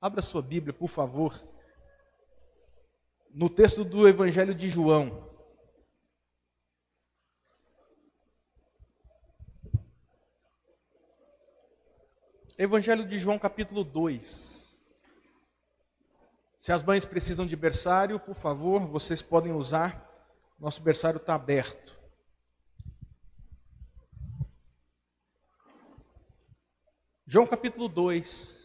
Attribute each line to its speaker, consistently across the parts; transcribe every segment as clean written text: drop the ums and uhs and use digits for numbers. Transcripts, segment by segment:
Speaker 1: Abra sua Bíblia, por favor, no texto do Evangelho de João. Evangelho de João, capítulo 2. Se as mães precisam de berçário, por favor, vocês podem usar. Nosso berçário está aberto. João, capítulo 2.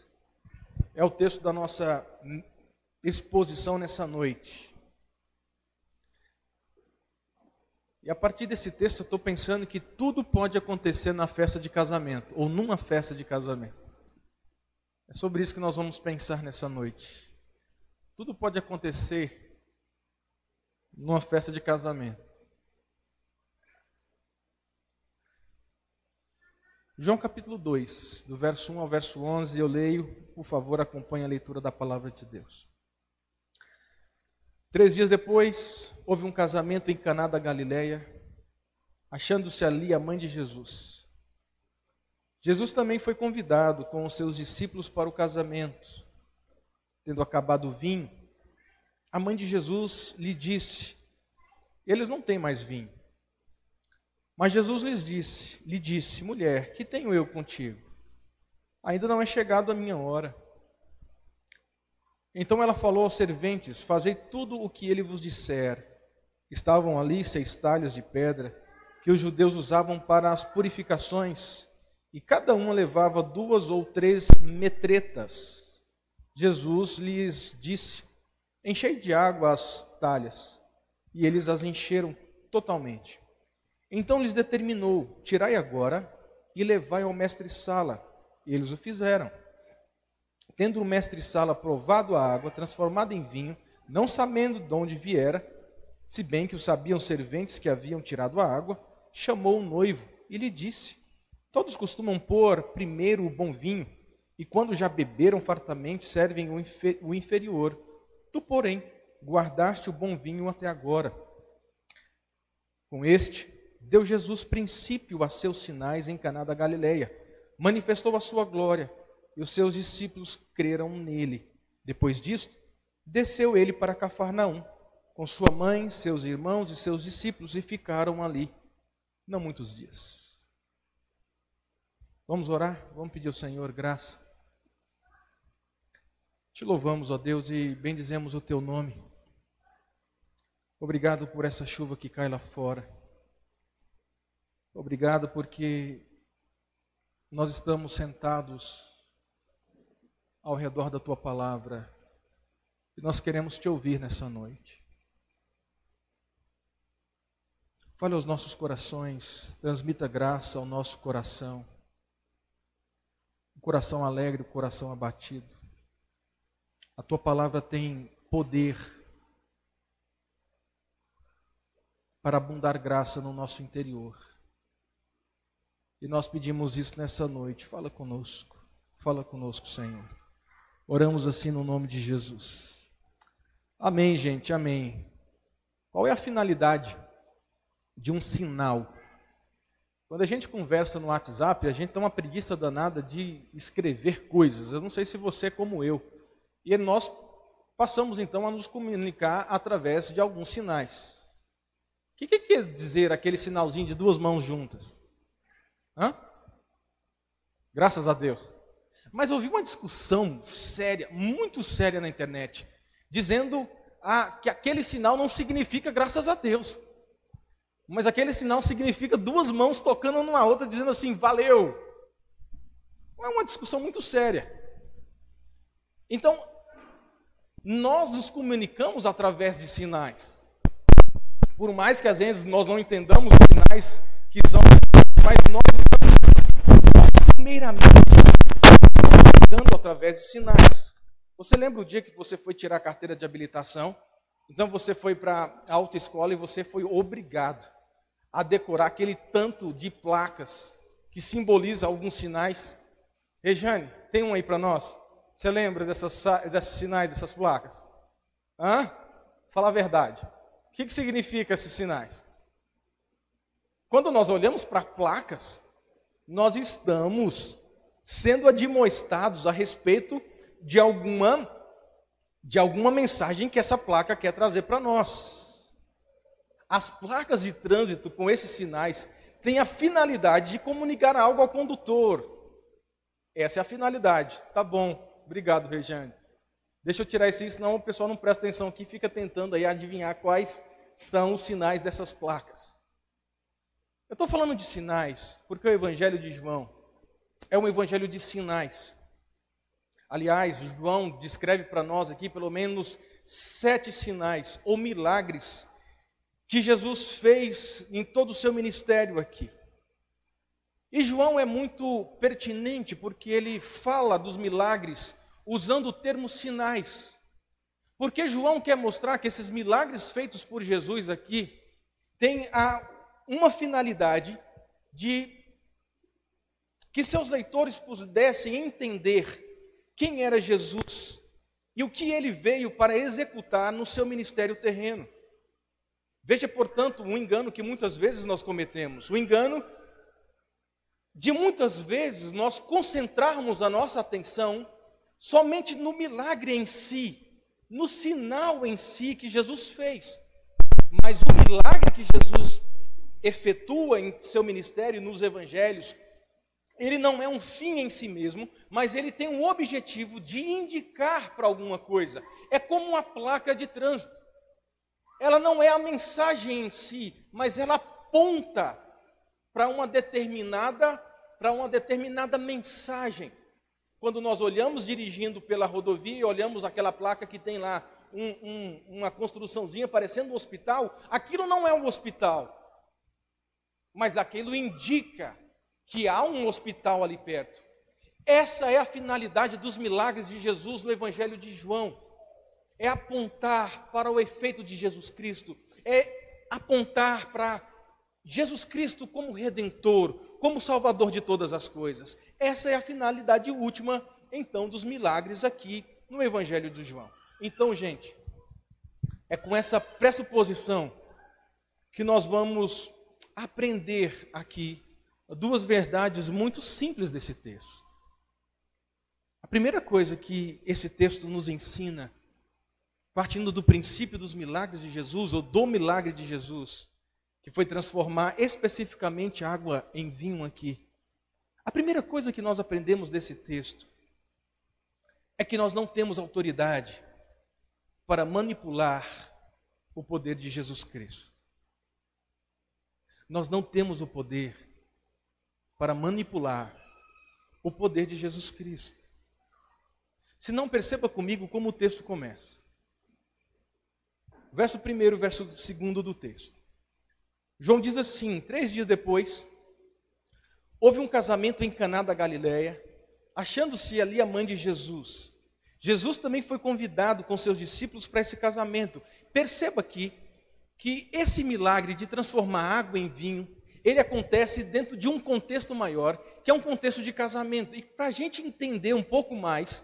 Speaker 1: É o texto da nossa exposição nessa noite. E a partir desse texto eu estou pensando que tudo pode acontecer na festa de casamento, ou numa festa de casamento. É sobre isso que nós vamos pensar nessa noite. Tudo pode acontecer numa festa de casamento. João capítulo 2, do verso 1 ao verso 11, eu leio, por favor, acompanhe a leitura da palavra de Deus. 3 dias depois, houve um casamento em Caná da Galileia, achando-se ali a mãe de Jesus. Jesus também foi convidado com os seus discípulos para o casamento. Tendo acabado o vinho, a mãe de Jesus lhe disse: eles não têm mais vinho. Mas Jesus lhe disse: mulher, que tenho eu contigo? Ainda não é chegado a minha hora. Então ela falou aos serventes: fazei tudo o que ele vos disser. Estavam ali 6 talhas de pedra, que os judeus usavam para as purificações, e cada uma levava 2 ou 3 metretas. Jesus lhes disse: enchei de água as talhas, e eles as encheram totalmente. Então lhes determinou: tirai agora e levai ao mestre-sala. E eles o fizeram. Tendo o mestre-sala provado a água, transformada em vinho, não sabendo de onde viera, se bem que o sabiam os serventes que haviam tirado a água, chamou o noivo e lhe disse: todos costumam pôr primeiro o bom vinho, e quando já beberam fartamente, servem o inferior. Tu, porém, guardaste o bom vinho até agora. Com este, deu Jesus princípio a seus sinais em Caná da Galileia. Manifestou a sua glória, e os seus discípulos creram nele. Depois disto, desceu ele para Cafarnaum, com sua mãe, seus irmãos e seus discípulos, e ficaram ali não muitos dias. Vamos orar? Vamos pedir ao Senhor graça. Te louvamos, ó Deus, e bendizemos o teu nome. Obrigado por essa chuva que cai lá fora. Obrigado porque nós estamos sentados ao redor da tua palavra e nós queremos te ouvir nessa noite. Fale aos nossos corações, transmita graça ao nosso coração. Um coração alegre, um coração abatido. A tua palavra tem poder para abundar graça no nosso interior. E nós pedimos isso nessa noite. Fala conosco, Senhor. Oramos assim no nome de Jesus. Amém, gente, amém. Qual é a finalidade de um sinal? Quando a gente conversa no WhatsApp, a gente tem uma preguiça danada de escrever coisas. Eu não sei se você é como eu. E nós passamos então a nos comunicar através de alguns sinais. O que quer dizer aquele sinalzinho de 2 mãos juntas? Hã? Graças a Deus. Mas eu vi uma discussão séria, muito séria na internet, dizendo que aquele sinal não significa graças a Deus. Mas aquele sinal significa 2 mãos tocando numa outra, dizendo assim, valeu. É uma discussão muito séria. Então, nós nos comunicamos através de sinais. Por mais que às vezes nós não entendamos os sinais que são, mas nós estamos primeiramente comunicando através de sinais. Você lembra o dia que você foi tirar a carteira de habilitação? Então você foi para a autoescola e você foi obrigado a decorar aquele tanto de placas que simboliza alguns sinais. Rejane, tem um aí para nós? Você lembra desses sinais, dessas placas? Hã? Fala a verdade. O que significa esses sinais? Quando nós olhamos para placas, nós estamos sendo admoestados a respeito de alguma mensagem que essa placa quer trazer para nós. As placas de trânsito com esses sinais têm a finalidade de comunicar algo ao condutor. Essa é a finalidade. Tá bom, obrigado, Regiane. Deixa eu tirar isso, senão o pessoal não presta atenção aqui e fica tentando aí adivinhar quais são os sinais dessas placas. Eu estou falando de sinais porque o Evangelho de João é um evangelho de sinais. Aliás, João descreve para nós aqui pelo menos 7 sinais ou milagres que Jesus fez em todo o seu ministério aqui. E João é muito pertinente porque ele fala dos milagres usando o termo sinais. Porque João quer mostrar que esses milagres feitos por Jesus aqui têm uma finalidade de que seus leitores pudessem entender quem era Jesus e o que ele veio para executar no seu ministério terreno. Veja, portanto, um engano que muitas vezes nós cometemos. O engano de muitas vezes nós concentrarmos a nossa atenção somente no milagre em si, no sinal em si que Jesus fez. Mas o milagre que Jesus efetua em seu ministério, nos evangelhos, ele não é um fim em si mesmo, mas ele tem um objetivo de indicar para alguma coisa. É como uma placa de trânsito. Ela não é a mensagem em si, mas ela aponta para uma determinada mensagem. Quando nós olhamos dirigindo pela rodovia e olhamos aquela placa que tem lá uma construçãozinha parecendo um hospital, aquilo não é um hospital, mas aquilo indica que há um hospital ali perto. Essa é a finalidade dos milagres de Jesus no Evangelho de João. É apontar para o efeito de Jesus Cristo, é apontar para Jesus Cristo como Redentor, como Salvador de todas as coisas. Essa é a finalidade última, então, dos milagres aqui no Evangelho de João. Então, gente, é com essa pressuposição que nós vamos aprender aqui 2 verdades muito simples desse texto. A primeira coisa que esse texto nos ensina, partindo do princípio dos milagres de Jesus, ou do milagre de Jesus, que foi transformar especificamente água em vinho aqui. A primeira coisa que nós aprendemos desse texto é que nós não temos autoridade para manipular o poder de Jesus Cristo. Nós não temos o poder para manipular o poder de Jesus Cristo. Se não, perceba comigo como o texto começa. Verso 1, verso 2 do texto. João diz assim: 3 dias depois, houve um casamento em Caná da Galileia, achando-se ali a mãe de Jesus. Jesus também foi convidado com seus discípulos para esse casamento. Perceba aqui que esse milagre de transformar água em vinho, ele acontece dentro de um contexto maior, que é um contexto de casamento. E para a gente entender um pouco mais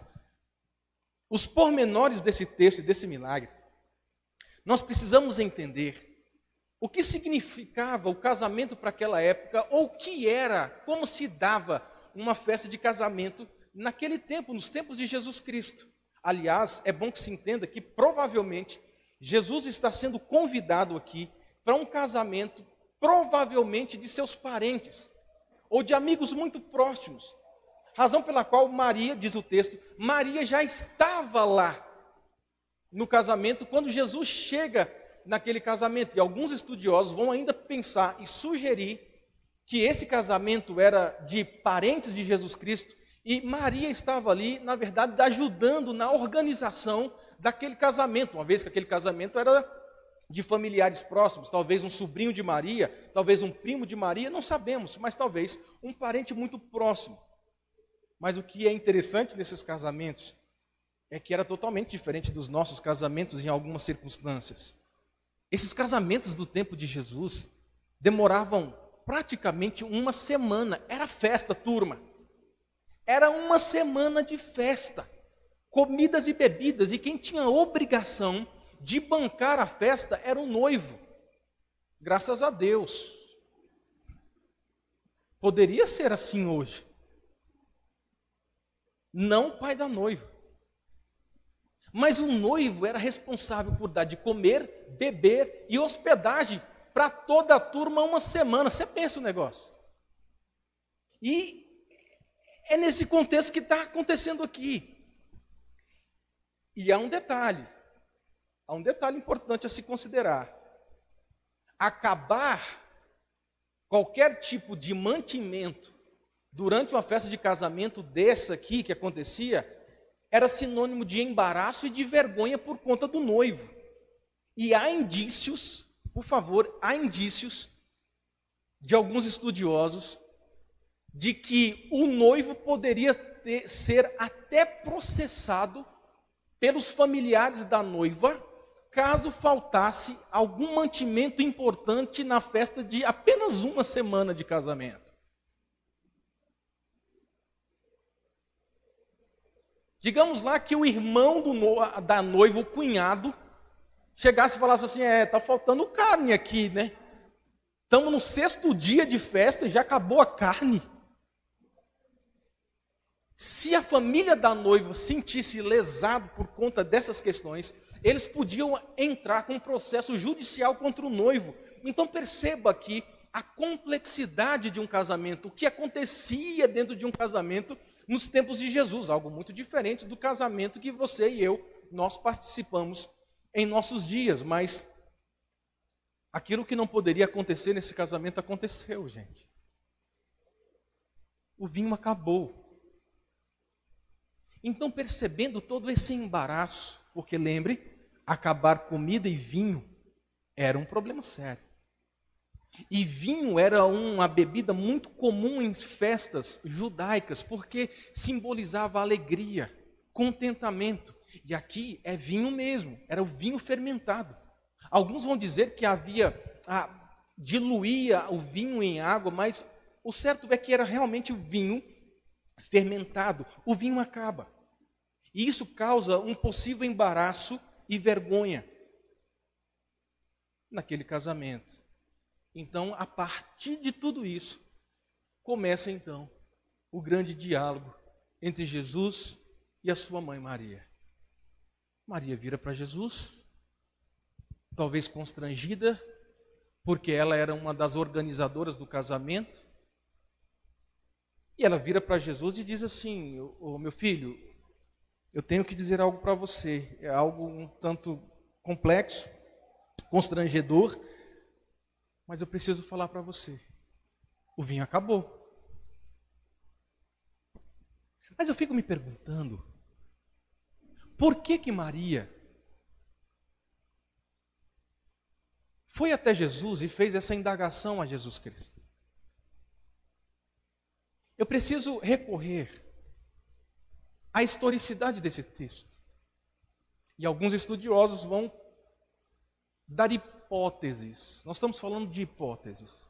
Speaker 1: os pormenores desse texto e desse milagre, nós precisamos entender o que significava o casamento para aquela época, ou o que era, como se dava uma festa de casamento naquele tempo, nos tempos de Jesus Cristo. Aliás, é bom que se entenda que provavelmente Jesus está sendo convidado aqui para um casamento, provavelmente de seus parentes, ou de amigos muito próximos. Razão pela qual Maria, diz o texto, Maria já estava lá no casamento quando Jesus chega naquele casamento. E alguns estudiosos vão ainda pensar e sugerir que esse casamento era de parentes de Jesus Cristo e Maria estava ali, na verdade, ajudando na organização daquele casamento, uma vez que aquele casamento era de familiares próximos, talvez um sobrinho de Maria, talvez um primo de Maria, não sabemos, mas talvez um parente muito próximo. Mas o que é interessante nesses casamentos é que era totalmente diferente dos nossos casamentos em algumas circunstâncias. Esses casamentos do tempo de Jesus demoravam praticamente uma semana. Era festa, turma. Era uma semana de festa. Comidas e bebidas. E quem tinha a obrigação de bancar a festa era o noivo. Graças a Deus. Poderia ser assim hoje. Não o pai da noiva. Mas o noivo era responsável por dar de comer, beber e hospedagem para toda a turma uma semana. Você pensa o negócio. E é nesse contexto que está acontecendo aqui. E há um detalhe importante a se considerar. Acabar qualquer tipo de mantimento durante uma festa de casamento dessa aqui que acontecia, era sinônimo de embaraço e de vergonha por conta do noivo. E há indícios, por favor, há indícios de alguns estudiosos de que o noivo poderia ser até processado pelos familiares da noiva, caso faltasse algum mantimento importante na festa de apenas uma semana de casamento. Digamos lá que o irmão da noiva, o cunhado, chegasse e falasse assim, está faltando carne aqui, né? Estamos no 6º dia de festa e já acabou a carne. Se a família da noiva sentisse lesado por conta dessas questões, eles podiam entrar com um processo judicial contra o noivo. Então perceba aqui a complexidade de um casamento, o que acontecia dentro de um casamento nos tempos de Jesus, algo muito diferente do casamento que você e eu, nós participamos em nossos dias, mas aquilo que não poderia acontecer nesse casamento aconteceu, gente. O vinho acabou. Então, percebendo todo esse embaraço, porque lembre, acabar comida e vinho era um problema sério. E vinho era uma bebida muito comum em festas judaicas, porque simbolizava alegria, contentamento. E aqui é vinho mesmo, era o vinho fermentado. Alguns vão dizer que diluía o vinho em água, mas o certo é que era realmente o vinho fermentado. O vinho acaba. E isso causa um possível embaraço e vergonha naquele casamento. Então, a partir de tudo isso, começa então o grande diálogo entre Jesus e a sua mãe Maria. Maria vira para Jesus, talvez constrangida, porque ela era uma das organizadoras do casamento. E ela vira para Jesus e diz assim, meu filho, eu tenho que dizer algo para você. É algo um tanto complexo, constrangedor, mas eu preciso falar para você. O vinho acabou. Mas eu fico me perguntando, por que Maria foi até Jesus e fez essa indagação a Jesus Cristo? Eu preciso recorrer à historicidade desse texto. E alguns estudiosos vão dar hipóteses. Nós estamos falando de hipóteses.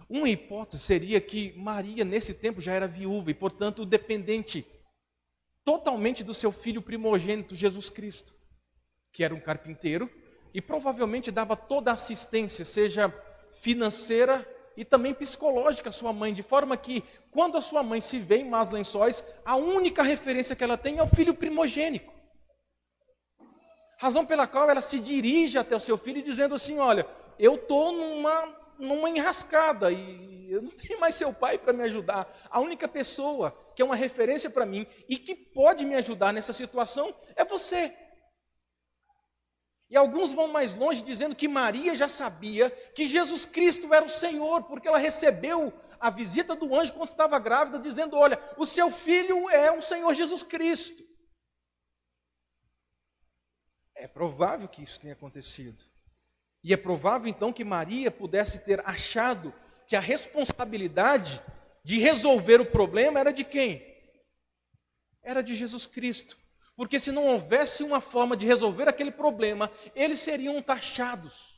Speaker 1: Uma hipótese seria que Maria, nesse tempo, já era viúva e, portanto, dependente totalmente do seu filho primogênito, Jesus Cristo, que era um carpinteiro e provavelmente dava toda a assistência, seja financeira e também psicológica à sua mãe, de forma que, quando a sua mãe se vê em más lençóis, a única referência que ela tem é o filho primogênito. Razão pela qual ela se dirige até o seu filho dizendo assim, olha, eu estou numa enrascada e eu não tenho mais seu pai para me ajudar. A única pessoa que é uma referência para mim e que pode me ajudar nessa situação é você. E alguns vão mais longe dizendo que Maria já sabia que Jesus Cristo era o Senhor, porque ela recebeu a visita do anjo quando estava grávida, dizendo, olha, o seu filho é o Senhor Jesus Cristo. É provável que isso tenha acontecido. E é provável, então, que Maria pudesse ter achado que a responsabilidade de resolver o problema era de quem? Era de Jesus Cristo. Porque se não houvesse uma forma de resolver aquele problema, eles seriam taxados.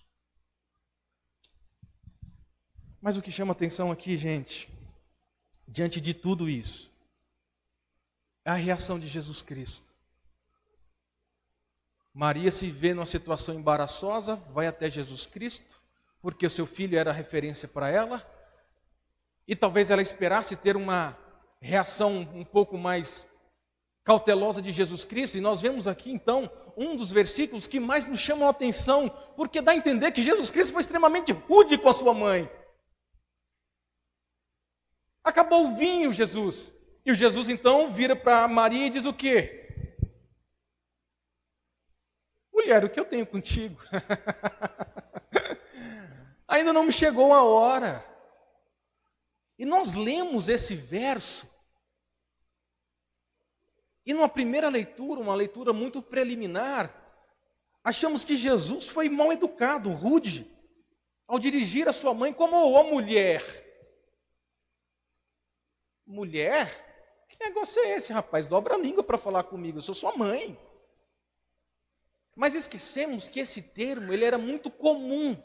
Speaker 1: Mas o que chama atenção aqui, gente, diante de tudo isso, é a reação de Jesus Cristo. Maria se vê numa situação embaraçosa, vai até Jesus Cristo, porque o seu filho era referência para ela, e talvez ela esperasse ter uma reação um pouco mais cautelosa de Jesus Cristo, e nós vemos aqui então um dos versículos que mais nos chamam a atenção, porque dá a entender que Jesus Cristo foi extremamente rude com a sua mãe. Acabou o vinho, Jesus. E o Jesus então vira para Maria e diz o quê? Mulher, o que eu tenho contigo? Ainda não me chegou a hora. E nós lemos esse verso, e numa primeira leitura, uma leitura muito preliminar, achamos que Jesus foi mal educado, rude, ao dirigir a sua mãe como a mulher. Mulher? Que negócio é esse, rapaz? Dobra a língua para falar comigo, eu sou sua mãe. Mas esquecemos que esse termo ele era muito comum,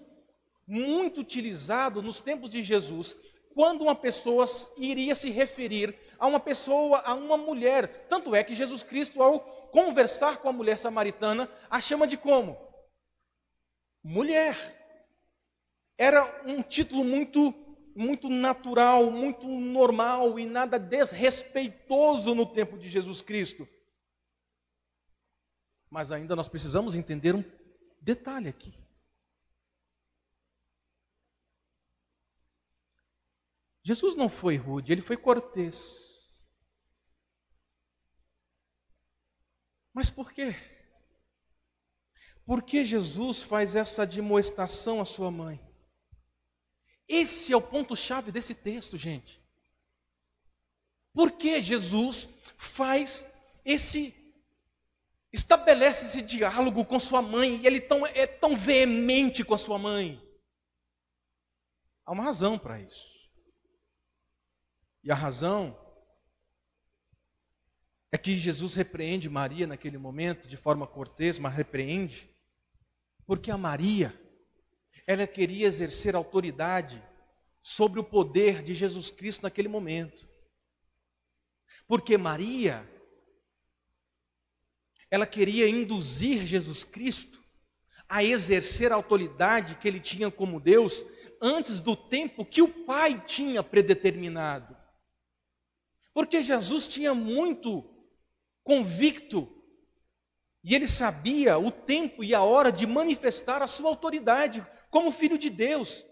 Speaker 1: muito utilizado nos tempos de Jesus, quando uma pessoa iria se referir a uma pessoa, a uma mulher. Tanto é que Jesus Cristo, ao conversar com a mulher samaritana, a chama de como? Mulher. Era um título muito natural, muito normal e nada desrespeitoso no tempo de Jesus Cristo. Mas ainda nós precisamos entender um detalhe aqui. Jesus não foi rude, ele foi cortês. Mas por quê? Por que Jesus faz essa admoestação à sua mãe? Esse é o ponto-chave desse texto, gente. Por que Jesus estabelece esse diálogo com sua mãe, e ele é tão veemente com a sua mãe? Há uma razão para isso. E a razão é que Jesus repreende Maria naquele momento, de forma cortês, mas repreende, porque a Maria, ela queria exercer autoridade sobre o poder de Jesus Cristo naquele momento. Porque Maria, ela queria induzir Jesus Cristo a exercer a autoridade que ele tinha como Deus antes do tempo que o Pai tinha predeterminado. Porque Jesus tinha muito convicto e ele sabia o tempo e a hora de manifestar a sua autoridade como Filho de Deus.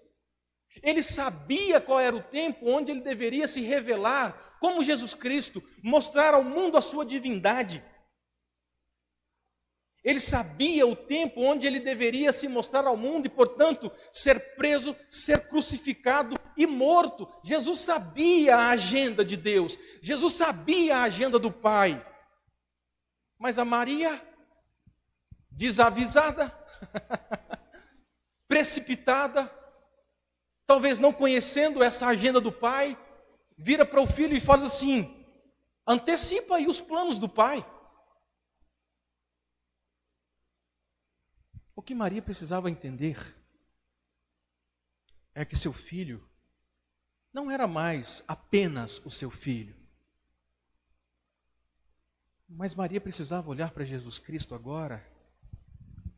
Speaker 1: Ele sabia qual era o tempo onde ele deveria se revelar como Jesus Cristo, mostrar ao mundo a sua divindade. Ele sabia o tempo onde ele deveria se mostrar ao mundo e, portanto, ser preso, ser crucificado e morto. Jesus sabia a agenda de Deus. Jesus sabia a agenda do Pai. Mas a Maria, desavisada, precipitada, talvez não conhecendo essa agenda do Pai, vira para o filho e fala assim: antecipa aí os planos do Pai. O que Maria precisava entender é que seu filho não era mais apenas o seu filho. Mas Maria precisava olhar para Jesus Cristo agora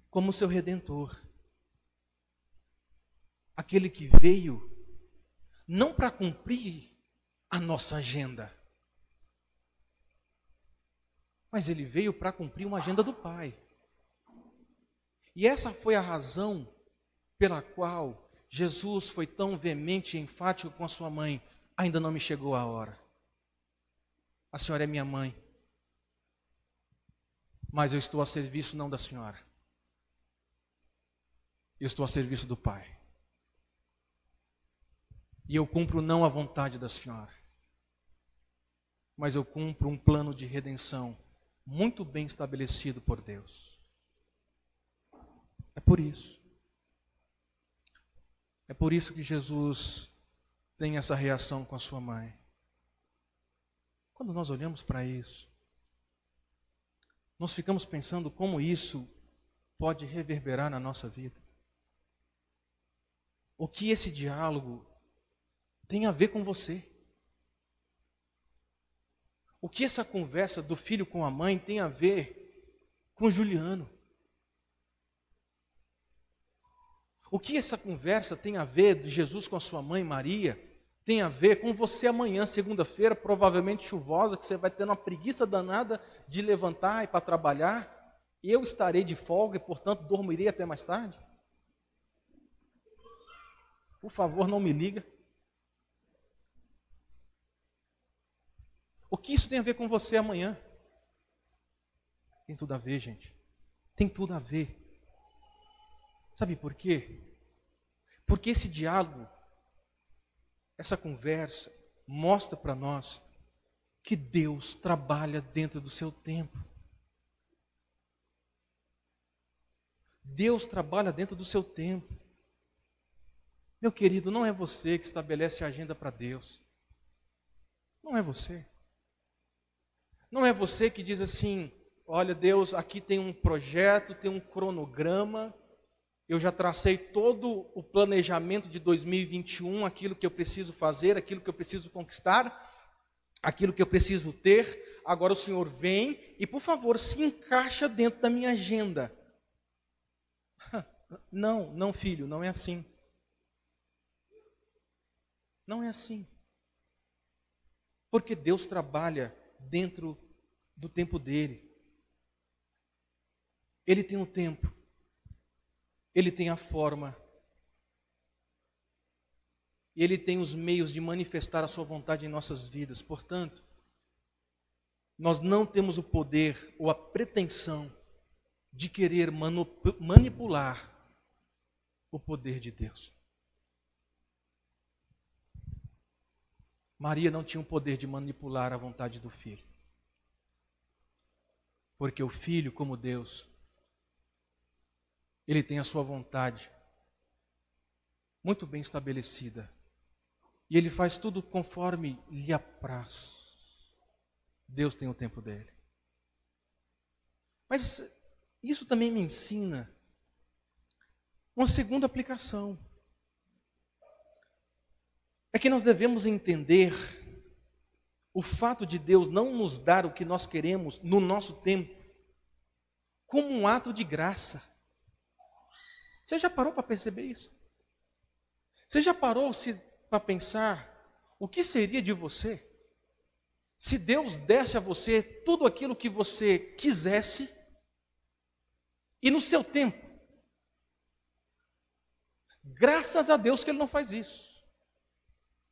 Speaker 1: como seu Redentor. Aquele que veio não para cumprir a nossa agenda, mas ele veio para cumprir uma agenda do Pai. E essa foi a razão pela qual Jesus foi tão veemente e enfático com a sua mãe: ainda não me chegou a hora. A senhora é minha mãe, mas eu estou a serviço não da senhora. Eu estou a serviço do Pai. E eu cumpro não a vontade da senhora, mas eu cumpro um plano de redenção muito bem estabelecido por Deus. É por isso. É por isso que Jesus tem essa reação com a sua mãe. Quando nós olhamos para isso, nós ficamos pensando como isso pode reverberar na nossa vida. O que esse diálogo tem a ver com você? O que essa conversa do filho com a mãe tem a ver com Juliano? O que essa conversa tem a ver de Jesus com a sua mãe Maria tem a ver com você amanhã, segunda-feira, provavelmente chuvosa, que você vai ter uma preguiça danada de levantar e para trabalhar. Eu estarei de folga e, portanto, dormirei até mais tarde? Por favor, não me liga. O que isso tem a ver com você amanhã? Tem tudo a ver, gente. Tem tudo a ver. Sabe por quê? Porque esse diálogo, essa conversa, mostra para nós que Deus trabalha dentro do seu tempo. Deus trabalha dentro do seu tempo. Meu querido, não é você que estabelece a agenda para Deus. Não é você. Não é você que diz assim, olha Deus, aqui tem um projeto, tem um cronograma, eu já tracei todo o planejamento de 2021, aquilo que eu preciso fazer, aquilo que eu preciso conquistar, aquilo que eu preciso ter. Agora o Senhor vem e, por favor, se encaixa dentro da minha agenda. Não, filho, não é assim. Não é assim. Porque Deus trabalha dentro do tempo dele. Ele tem um tempo. Ele tem a forma. E ele tem os meios de manifestar a sua vontade em nossas vidas. Portanto, nós não temos o poder ou a pretensão de querer manipular o poder de Deus. Maria não tinha o poder de manipular a vontade do filho. Porque o filho, como Deus, ele tem a sua vontade muito bem estabelecida. E ele faz tudo conforme lhe apraz. Deus tem o tempo dele. Mas isso também me ensina uma segunda aplicação. É que nós devemos entender o fato de Deus não nos dar o que nós queremos no nosso tempo como um ato de graça. Você já parou para perceber isso? Você já parou para pensar o que seria de você se Deus desse a você tudo aquilo que você quisesse e no seu tempo? Graças a Deus que Ele não faz isso.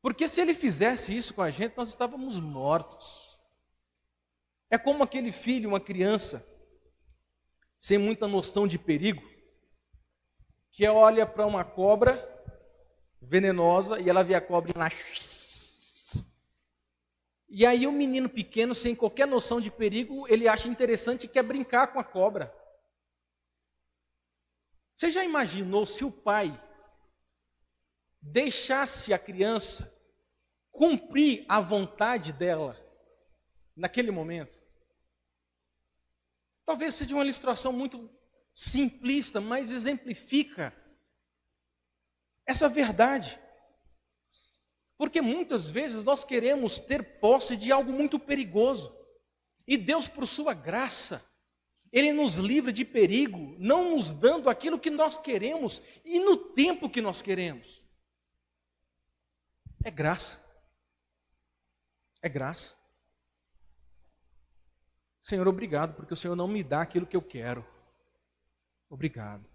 Speaker 1: Porque se Ele fizesse isso com a gente, nós estávamos mortos. É como aquele filho, uma criança, sem muita noção de perigo, que olha para uma cobra venenosa e ela vê a cobra lá. E aí o menino pequeno, sem qualquer noção de perigo, ele acha interessante e quer brincar com a cobra. Você já imaginou se o pai deixasse a criança cumprir a vontade dela naquele momento? Talvez seja uma ilustração muito simplista, mas exemplifica essa verdade. Porque muitas vezes nós queremos ter posse de algo muito perigoso. E Deus, por sua graça, Ele nos livra de perigo, não nos dando aquilo que nós queremos e no tempo que nós queremos. É graça. É graça. Senhor, obrigado, porque o Senhor não me dá aquilo que eu quero. Obrigado.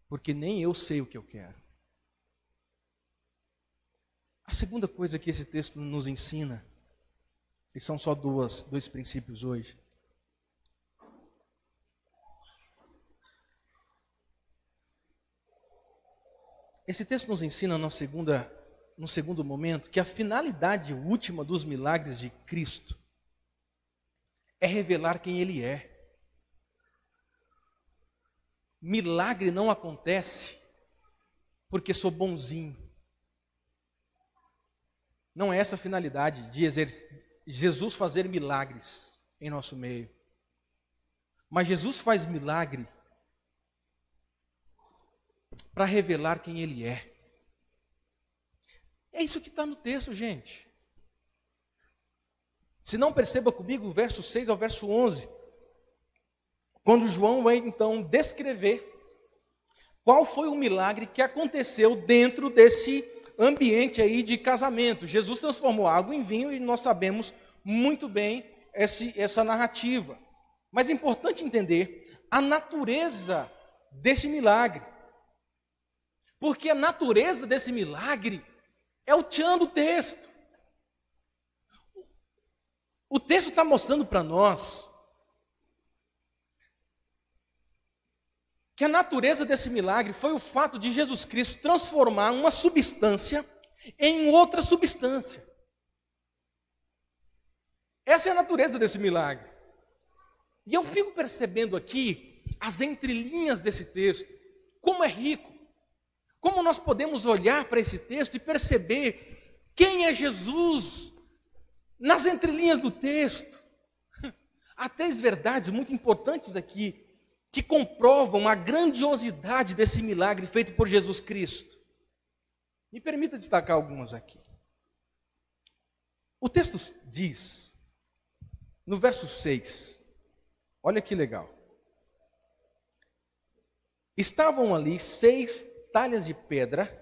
Speaker 1: Porque nem eu sei o que eu quero. A segunda coisa que esse texto nos ensina, e são só dois princípios hoje. Esse texto nos ensina no segundo momento que a finalidade última dos milagres de Cristo é revelar quem Ele é. Milagre não acontece porque sou bonzinho. Não é essa a finalidade de Jesus fazer milagres em nosso meio. Mas Jesus faz milagre para revelar quem Ele é. É isso que está no texto, gente. Se não, perceba comigo o verso 6 ao verso 11. Quando João vai então descrever qual foi o milagre que aconteceu dentro desse ambiente aí de casamento. Jesus transformou água em vinho e nós sabemos muito bem essa narrativa. Mas é importante entender a natureza desse milagre. Porque a natureza desse milagre é o tchan do texto. O texto está mostrando para nós que a natureza desse milagre foi o fato de Jesus Cristo transformar uma substância em outra substância. Essa é a natureza desse milagre. E eu fico percebendo aqui as entrelinhas desse texto, como é rico, como nós podemos olhar para esse texto e perceber quem é Jesus nas entrelinhas do texto. Há 3 verdades muito importantes aqui que comprovam a grandiosidade desse milagre feito por Jesus Cristo. Me permita destacar algumas aqui. O texto diz, no verso 6, olha que legal. Estavam ali 6 talhas de pedra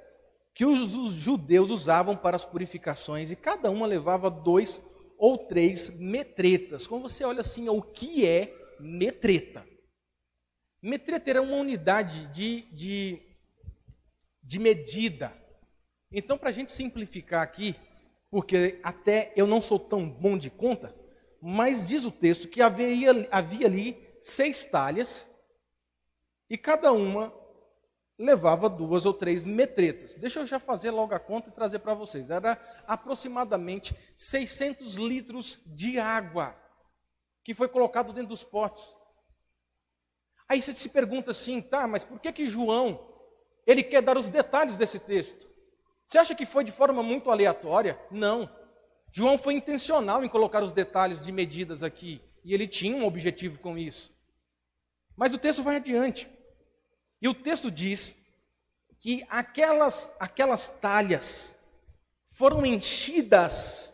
Speaker 1: que os judeus usavam para as purificações, e cada uma levava 2 ou 3 metretas. Quando você olha assim, o que é metreta? Metreta era uma unidade de medida. Então, para a gente simplificar aqui, porque até eu não sou tão bom de conta, mas diz o texto que havia ali 6 talhas, e cada uma levava 2 ou 3 metretas. Deixa eu já fazer logo a conta e trazer para vocês. Era aproximadamente 600 litros de água que foi colocado dentro dos potes. Aí você se pergunta assim, tá, mas por que João, ele quer dar os detalhes desse texto? Você acha que foi de forma muito aleatória? Não. João foi intencional em colocar os detalhes de medidas aqui, e ele tinha um objetivo com isso. Mas o texto vai adiante. E o texto diz que aquelas talhas foram enchidas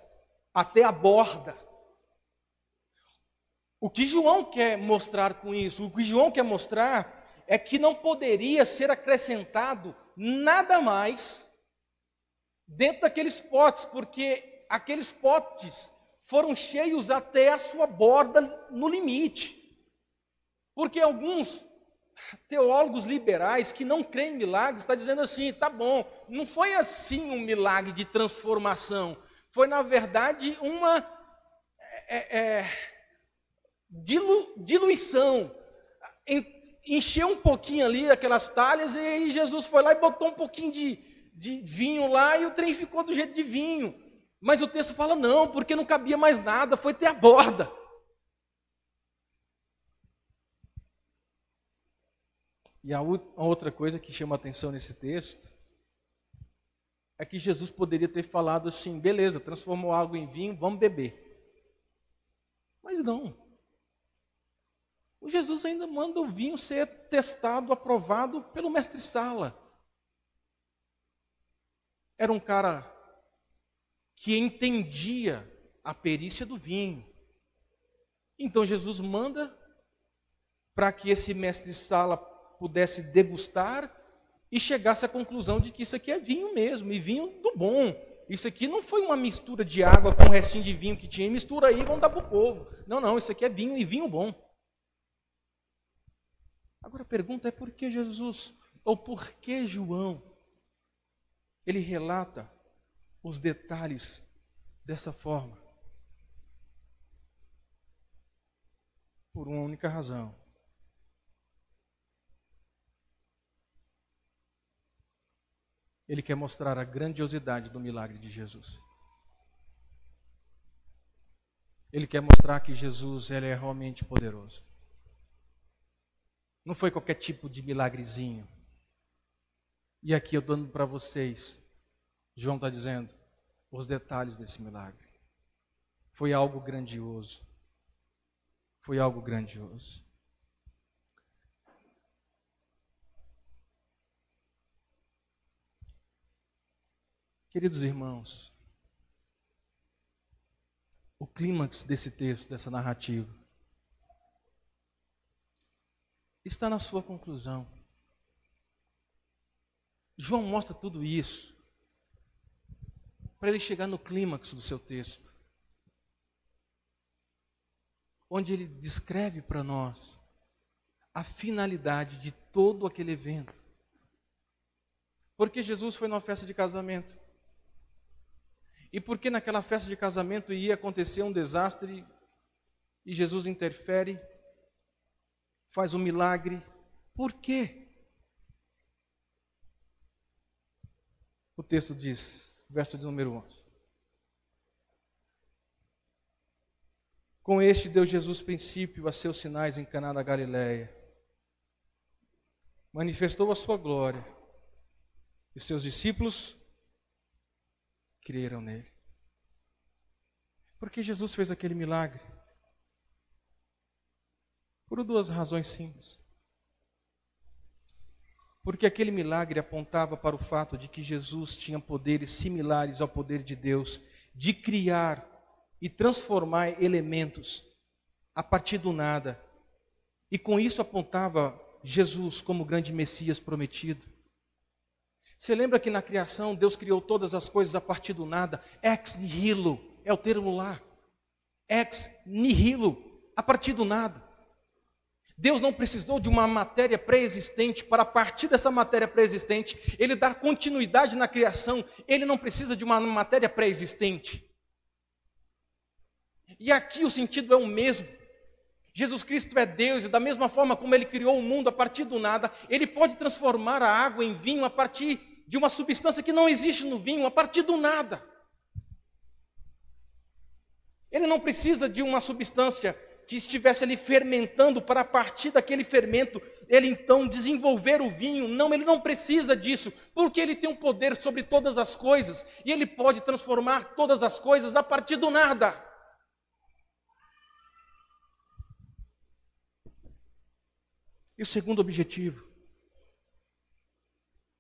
Speaker 1: até a borda. O que João quer mostrar com isso? O que João quer mostrar é que não poderia ser acrescentado nada mais dentro daqueles potes, porque aqueles potes foram cheios até a sua borda no limite. Porque alguns teólogos liberais que não creem em milagres estão dizendo assim, tá bom, não foi assim um milagre de transformação, foi na verdade uma diluição, encheu um pouquinho ali aquelas talhas, e aí Jesus foi lá e botou um pouquinho de vinho lá, e o trem ficou do jeito de vinho. Mas o texto fala não, porque não cabia mais nada, foi até a borda. E a outra coisa que chama a atenção nesse texto é que Jesus poderia ter falado assim, beleza, transformou água em vinho, vamos beber. Mas não. O Jesus ainda manda o vinho ser testado, aprovado pelo mestre-sala. Era um cara que entendia a perícia do vinho. Então Jesus manda para que esse mestre-sala pudesse degustar e chegasse à conclusão de que isso aqui é vinho mesmo, e vinho do bom. Isso aqui não foi uma mistura de água com o restinho de vinho que tinha, mistura aí, vamos dar para o povo. Não, isso aqui é vinho, e vinho bom. Agora a pergunta é por que Jesus, ou por que João, ele relata os detalhes dessa forma? Por uma única razão. Ele quer mostrar a grandiosidade do milagre de Jesus. Ele quer mostrar que Jesus, ele é realmente poderoso. Não foi qualquer tipo de milagrezinho. E aqui eu dando para vocês, João está dizendo, os detalhes desse milagre. Foi algo grandioso. Foi algo grandioso. Queridos irmãos, o clímax desse texto, dessa narrativa, está na sua conclusão. João mostra tudo isso para ele chegar no clímax do seu texto, onde ele descreve para nós a finalidade de todo aquele evento. Porque Jesus foi numa festa de casamento. E porque naquela festa de casamento ia acontecer um desastre e Jesus interfere, faz um milagre. Por quê? O texto diz, verso de número 11. Com este deu Jesus princípio a seus sinais em Caná da Galileia. Manifestou a sua glória e seus discípulos creram nele. Por que Jesus fez aquele milagre? Por duas razões simples. Porque aquele milagre apontava para o fato de que Jesus tinha poderes similares ao poder de Deus, de criar e transformar elementos a partir do nada. E com isso apontava Jesus como o grande Messias prometido. Você lembra que na criação Deus criou todas as coisas a partir do nada? Ex nihilo é o termo lá. Ex nihilo, a partir do nada. Deus não precisou de uma matéria pré-existente para, a partir dessa matéria pré-existente, Ele dar continuidade na criação. Ele não precisa de uma matéria pré-existente. E aqui o sentido é o mesmo. Jesus Cristo é Deus e da mesma forma como Ele criou o mundo a partir do nada, Ele pode transformar a água em vinho a partir de uma substância que não existe no vinho, a partir do nada. Ele não precisa de uma substância que estivesse ali fermentando para, a partir daquele fermento, ele então desenvolver o vinho. Não, ele não precisa disso, porque ele tem um poder sobre todas as coisas, e ele pode transformar todas as coisas a partir do nada. E o segundo objetivo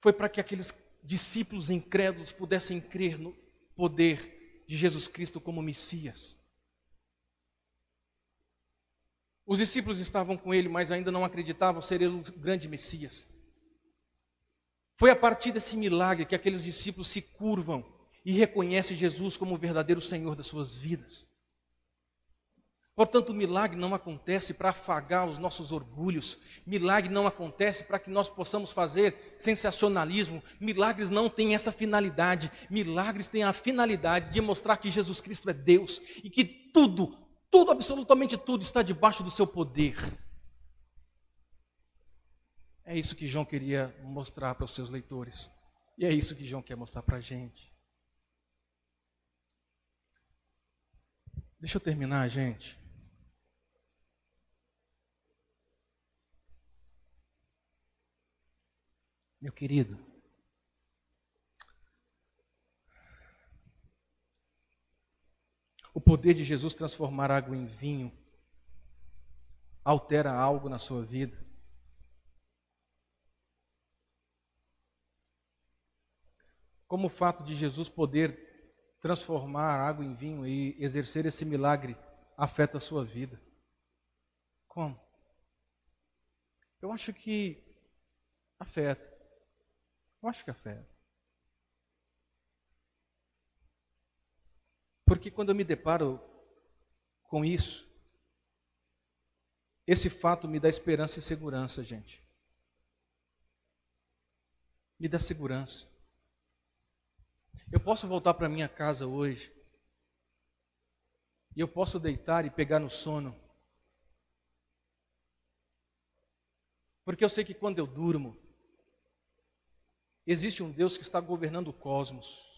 Speaker 1: foi para que aqueles discípulos incrédulos pudessem crer no poder de Jesus Cristo como Messias. Os discípulos estavam com ele, mas ainda não acreditavam ser ele o grande Messias. Foi a partir desse milagre que aqueles discípulos se curvam e reconhecem Jesus como o verdadeiro Senhor das suas vidas. Portanto, o milagre não acontece para afagar os nossos orgulhos. Milagre não acontece para que nós possamos fazer sensacionalismo. Milagres não têm essa finalidade. Milagres têm a finalidade de mostrar que Jesus Cristo é Deus e que tudo, absolutamente tudo está debaixo do seu poder. É isso que João queria mostrar para os seus leitores. E é isso que João quer mostrar para a gente. Deixa eu terminar, gente. Meu querido, o poder de Jesus transformar água em vinho altera algo na sua vida. Como o fato de Jesus poder transformar água em vinho e exercer esse milagre afeta a sua vida. Como? Eu acho que afeta. Eu acho que afeta. Porque quando eu me deparo com isso, esse fato me dá esperança e segurança, gente. Me dá segurança. Eu posso voltar para minha casa hoje e eu posso deitar e pegar no sono. Porque eu sei que quando eu durmo, existe um Deus que está governando o cosmos.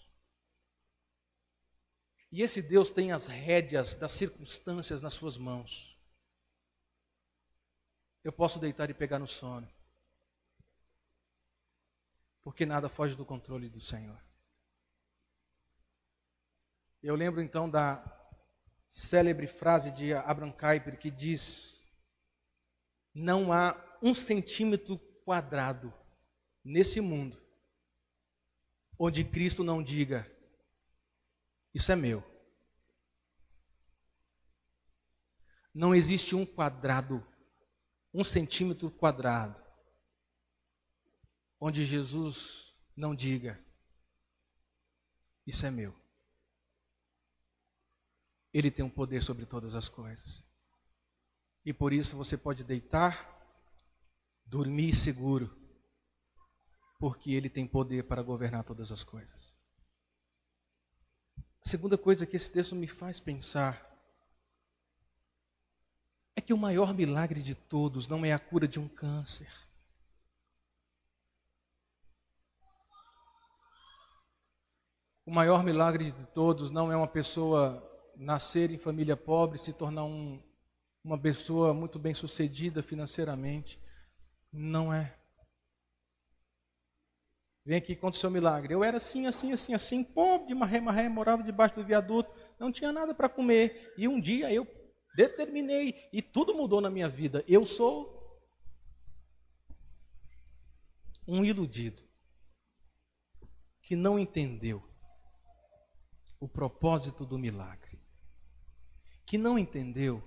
Speaker 1: E esse Deus tem as rédeas das circunstâncias nas suas mãos. Eu posso deitar e pegar no sono. Porque nada foge do controle do Senhor. Eu lembro então da célebre frase de Abraham Kuyper que diz: não há 1 centímetro quadrado nesse mundo onde Cristo não diga, isso é meu. Não existe 1 quadrado, 1 centímetro quadrado, onde Jesus não diga, isso é meu. Ele tem um poder sobre todas as coisas. E por isso você pode deitar, dormir seguro, porque Ele tem poder para governar todas as coisas. A segunda coisa que esse texto me faz pensar é que o maior milagre de todos não é a cura de um câncer. O maior milagre de todos não é uma pessoa nascer em família pobre, se tornar uma pessoa muito bem sucedida financeiramente. Não é. Vem aqui, conta o seu milagre. Eu era assim, pobre, de marré, morava debaixo do viaduto, não tinha nada para comer. E um dia eu determinei, e tudo mudou na minha vida. Eu sou um iludido, que não entendeu o propósito do milagre. Que não entendeu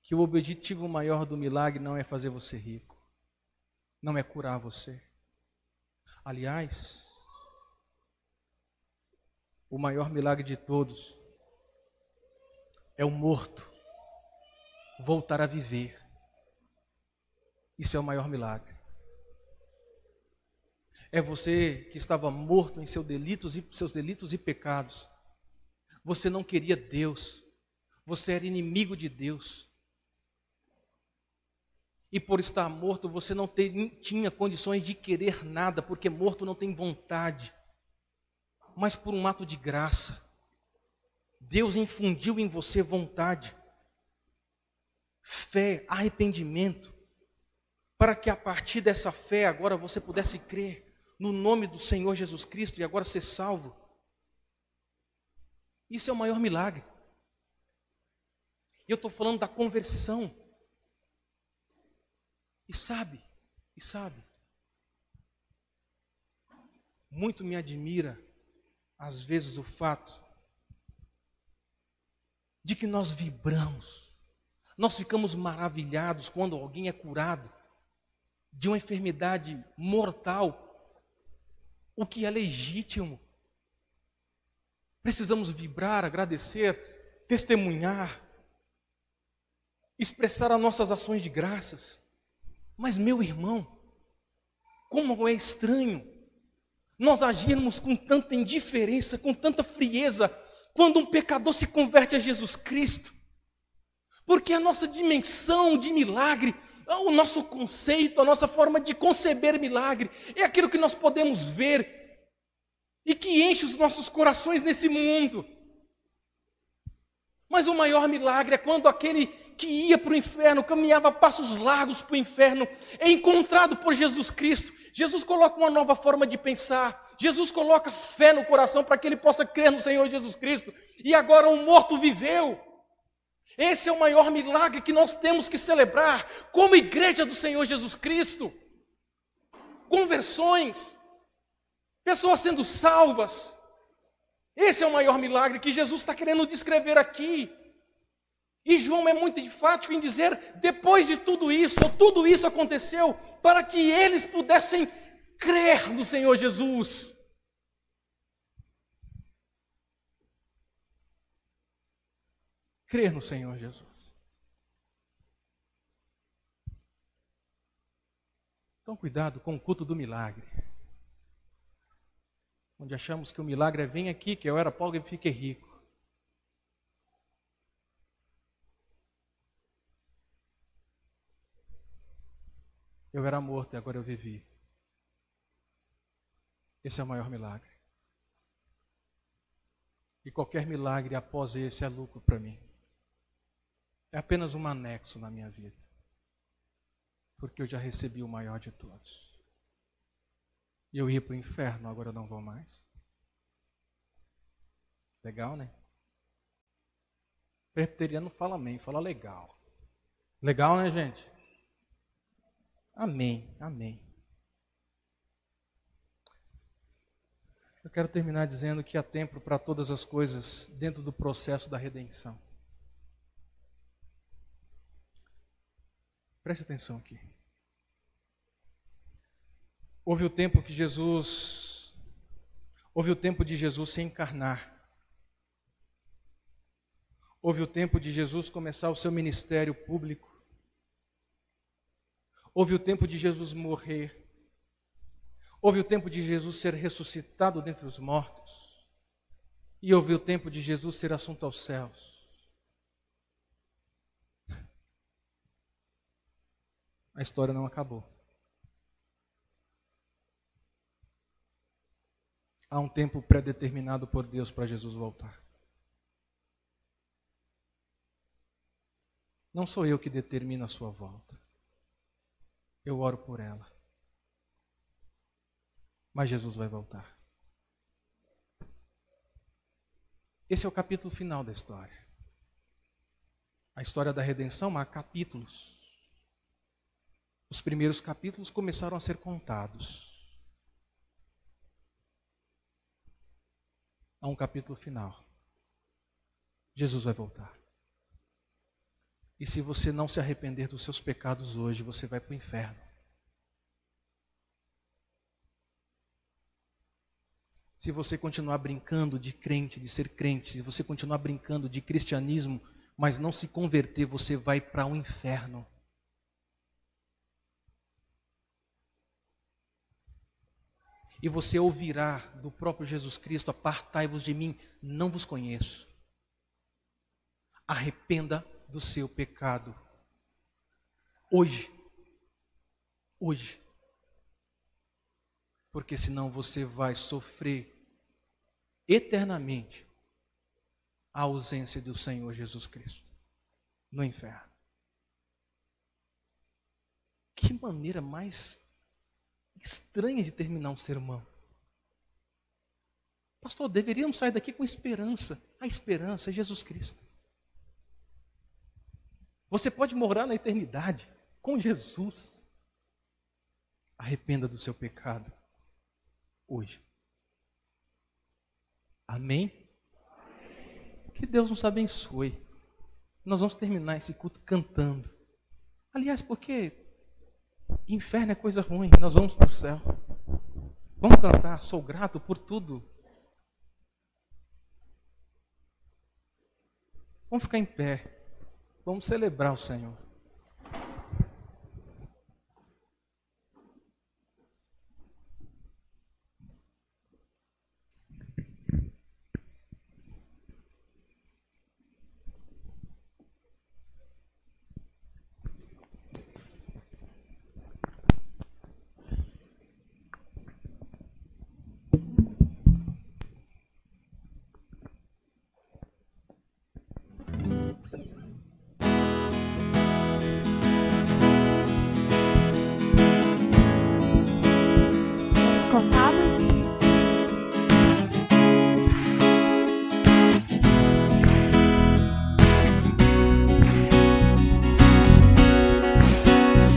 Speaker 1: que o objetivo maior do milagre não é fazer você rico, não é curar você. Aliás, o maior milagre de todos é o morto voltar a viver. Isso é o maior milagre. É você que estava morto em seus delitos e pecados. Você não queria Deus. Você era inimigo de Deus. E por estar morto, você não tinha condições de querer nada, porque morto não tem vontade. Mas por um ato de graça, Deus infundiu em você vontade, fé, arrependimento, para que a partir dessa fé agora você pudesse crer no nome do Senhor Jesus Cristo e agora ser salvo. Isso é o maior milagre. E eu estou falando da conversão. E sabe, muito me admira, às vezes, o fato de que nós vibramos, nós ficamos maravilhados quando alguém é curado de uma enfermidade mortal, o que é legítimo. Precisamos vibrar, agradecer, testemunhar, expressar as nossas ações de graças. Mas, meu irmão, como é estranho nós agirmos com tanta indiferença, com tanta frieza, quando um pecador se converte a Jesus Cristo. Porque a nossa dimensão de milagre, o nosso conceito, a nossa forma de conceber milagre, é aquilo que nós podemos ver e que enche os nossos corações nesse mundo. Mas o maior milagre é quando aquele que ia para o inferno, caminhava passos largos para o inferno, é encontrado por Jesus Cristo. Jesus coloca uma nova forma de pensar. Jesus coloca fé no coração para que ele possa crer no Senhor Jesus Cristo. E agora o morto viveu. Esse é o maior milagre que nós temos que celebrar como igreja do Senhor Jesus Cristo. Conversões, pessoas sendo salvas. Esse é o maior milagre que Jesus está querendo descrever aqui. E João é muito enfático em dizer, depois de tudo isso aconteceu para que eles pudessem crer no Senhor Jesus. Crer no Senhor Jesus. Então, cuidado com o culto do milagre. Onde achamos que o milagre é vem aqui, que eu era pobre e fiquei rico. Eu era morto e agora eu vivi. Esse é o maior milagre. E qualquer milagre após esse é lucro para mim. É apenas um anexo na minha vida. Porque eu já recebi o maior de todos. E eu ia para o inferno, agora eu não vou mais. Legal, né? Presbiteriano fala amém, fala legal. Legal, né, gente? Amém, amém. Eu quero terminar dizendo que há tempo para todas as coisas dentro do processo da redenção. Preste atenção aqui. Houve o tempo de Jesus se encarnar. Houve o tempo de Jesus começar o seu ministério público. Houve o tempo de Jesus morrer. Houve o tempo de Jesus ser ressuscitado dentre os mortos. E houve o tempo de Jesus ser assunto aos céus. A história não acabou. Há um tempo pré-determinado por Deus para Jesus voltar. Não sou eu que determino a sua volta. Eu oro por ela. Mas Jesus vai voltar. Esse é o capítulo final da história. A história da redenção há capítulos. Os primeiros capítulos começaram a ser contados. Há um capítulo final. Jesus vai voltar. E se você não se arrepender dos seus pecados hoje, você vai para o inferno. Se você continuar brincando de crente, de ser crente, se você continuar brincando de cristianismo, mas não se converter, você vai para o inferno. E você ouvirá do próprio Jesus Cristo: apartai-vos de mim, não vos conheço. Arrependa do seu pecado. Hoje. Hoje. Porque senão você vai sofrer eternamente a ausência do Senhor Jesus Cristo no inferno. Que maneira mais estranha de terminar um sermão. Pastor, deveríamos sair daqui com esperança. A esperança é Jesus Cristo. Você pode morar na eternidade com Jesus. Arrependa do seu pecado hoje. Amém? Que Deus nos abençoe. Nós vamos terminar esse culto cantando. Aliás, porque inferno é coisa ruim, nós vamos para o céu. Vamos cantar, sou grato por tudo. Vamos ficar em pé. Vamos celebrar o Senhor.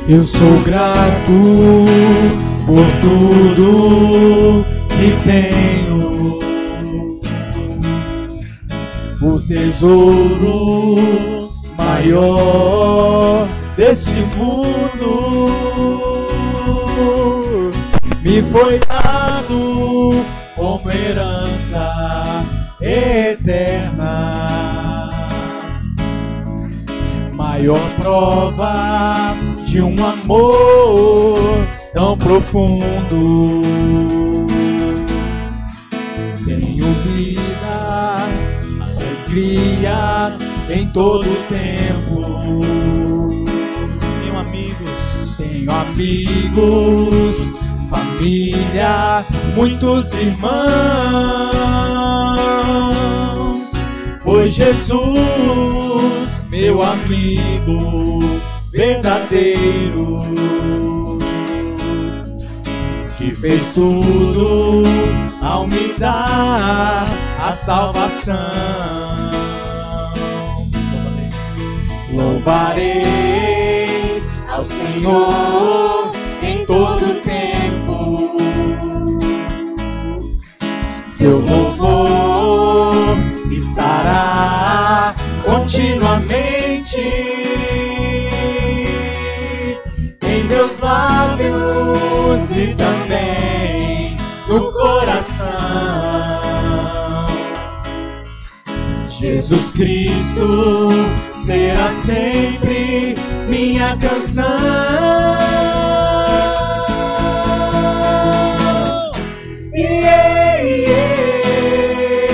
Speaker 2: Eu sou grato por tudo que tenho, o tesouro maior desse mundo me foi dado como herança eterna. Maior prova de um amor tão profundo. Tenho vida, alegria em todo o tempo. Tenho amigos, família, muitos irmãos. Pois Jesus, meu amigo verdadeiro, que fez tudo ao me dar a salvação. Louvarei ao Senhor em todo o tempo. Seu louvor estará continuamente em meus lábios e também no coração. Jesus Cristo será sempre minha canção. Yeah, yeah,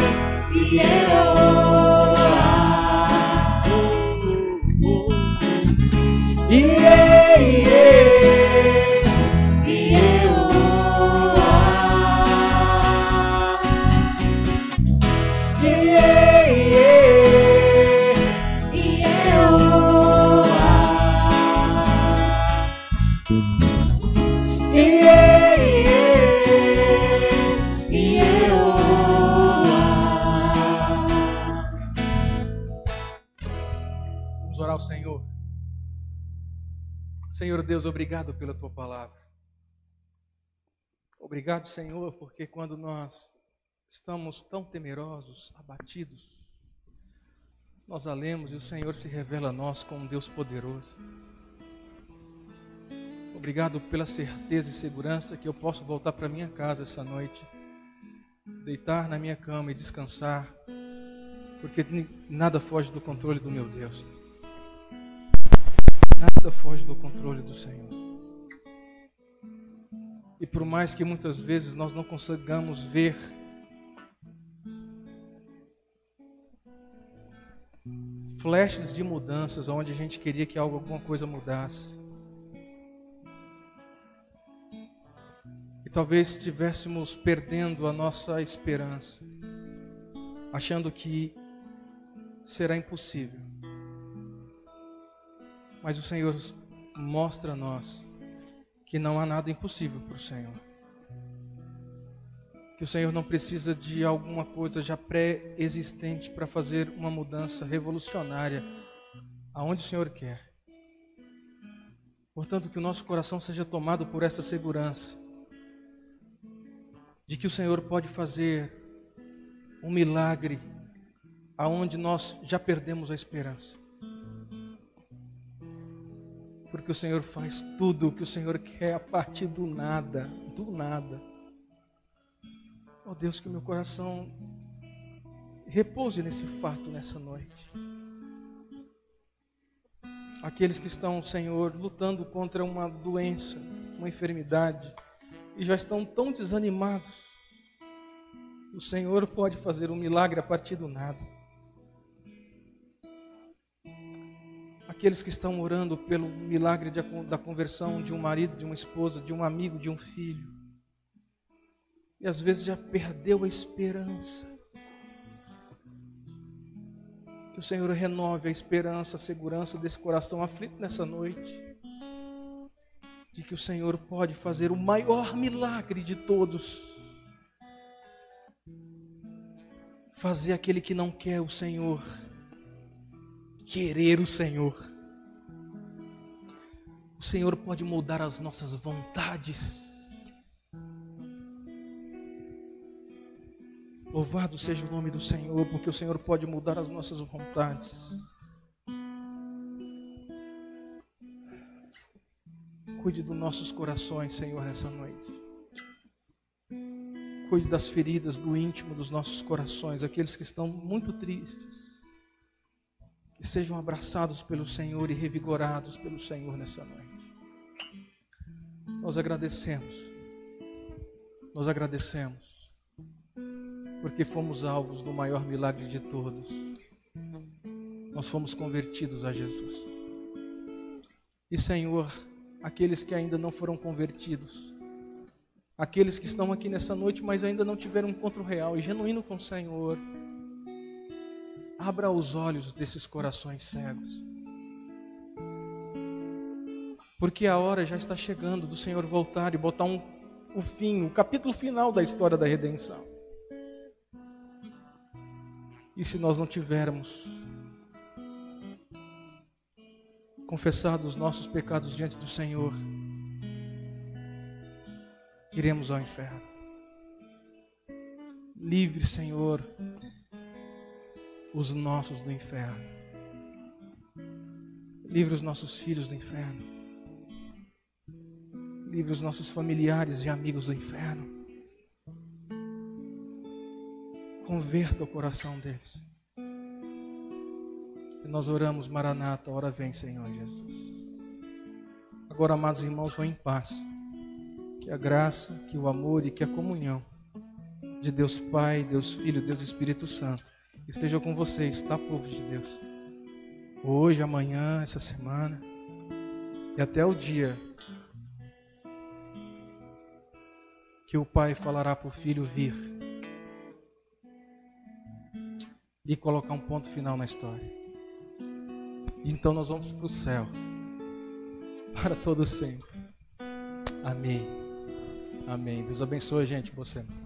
Speaker 2: yeah, oh, yeah, yeah,
Speaker 1: Vamos orar ao Senhor. Senhor Deus, obrigado pela Tua palavra. Obrigado, Senhor, porque quando nós estamos tão temerosos, abatidos, nós a lemos e o Senhor se revela a nós como um Deus poderoso. Obrigado pela certeza e segurança que eu posso voltar para minha casa essa noite, deitar na minha cama e descansar, porque nada foge do controle do meu Deus. Nada foge do controle do Senhor. E por mais que muitas vezes nós não consigamos ver flashes de mudanças onde a gente queria que alguma coisa mudasse, e talvez estivéssemos perdendo a nossa esperança, achando que será impossível. Mas o Senhor mostra a nós que não há nada impossível para o Senhor. Que o Senhor não precisa de alguma coisa já pré-existente para fazer uma mudança revolucionária aonde o Senhor quer. Portanto, que o nosso coração seja tomado por essa segurança de que o Senhor pode fazer um milagre aonde nós já perdemos a esperança. Porque o Senhor faz tudo o que o Senhor quer a partir do nada, do nada. Oh Deus, que meu coração repouse nesse fato nessa noite. Aqueles que estão, Senhor, lutando contra uma doença, uma enfermidade, e já estão tão desanimados, o Senhor pode fazer um milagre a partir do nada. Aqueles que estão orando pelo milagre da conversão de um marido, de uma esposa, de um amigo, de um filho, e às vezes já perdeu a esperança. Que o Senhor renove a esperança, a segurança desse coração aflito nessa noite, de que o Senhor pode fazer o maior milagre de todos, fazer aquele que não quer o Senhor querer o Senhor. O Senhor pode mudar as nossas vontades. Louvado seja o nome do Senhor, porque o Senhor pode mudar as nossas vontades. Cuide dos nossos corações, Senhor, nessa noite. Cuide das feridas do íntimo dos nossos corações, aqueles que estão muito tristes. Que sejam abraçados pelo Senhor e revigorados pelo Senhor nessa noite. Nós agradecemos, porque fomos alvos do maior milagre de todos. Nós fomos convertidos a Jesus. E Senhor, aqueles que ainda não foram convertidos, aqueles que estão aqui nessa noite, mas ainda não tiveram um encontro real e genuíno com o Senhor, abra os olhos desses corações cegos. Porque a hora já está chegando do Senhor voltar e botar o fim, o capítulo final da história da redenção. E se nós não tivermos confessado os nossos pecados diante do Senhor, iremos ao inferno. Livre, Senhor, os nossos do inferno. Livre os nossos filhos do inferno. Livre os nossos familiares e amigos do inferno. Converta o coração deles. E nós oramos, Maranata, ora vem, Senhor Jesus. Agora, amados irmãos, vão em paz. Que a graça, que o amor e que a comunhão de Deus Pai, Deus Filho, Deus Espírito Santo esteja com vocês, tá, povo de Deus? Hoje, amanhã, essa semana e até o dia que o Pai falará para o Filho vir e colocar um ponto final na história. Então nós vamos para o céu para todo sempre. Amém. Amém. Deus abençoe, gente. Boa semana.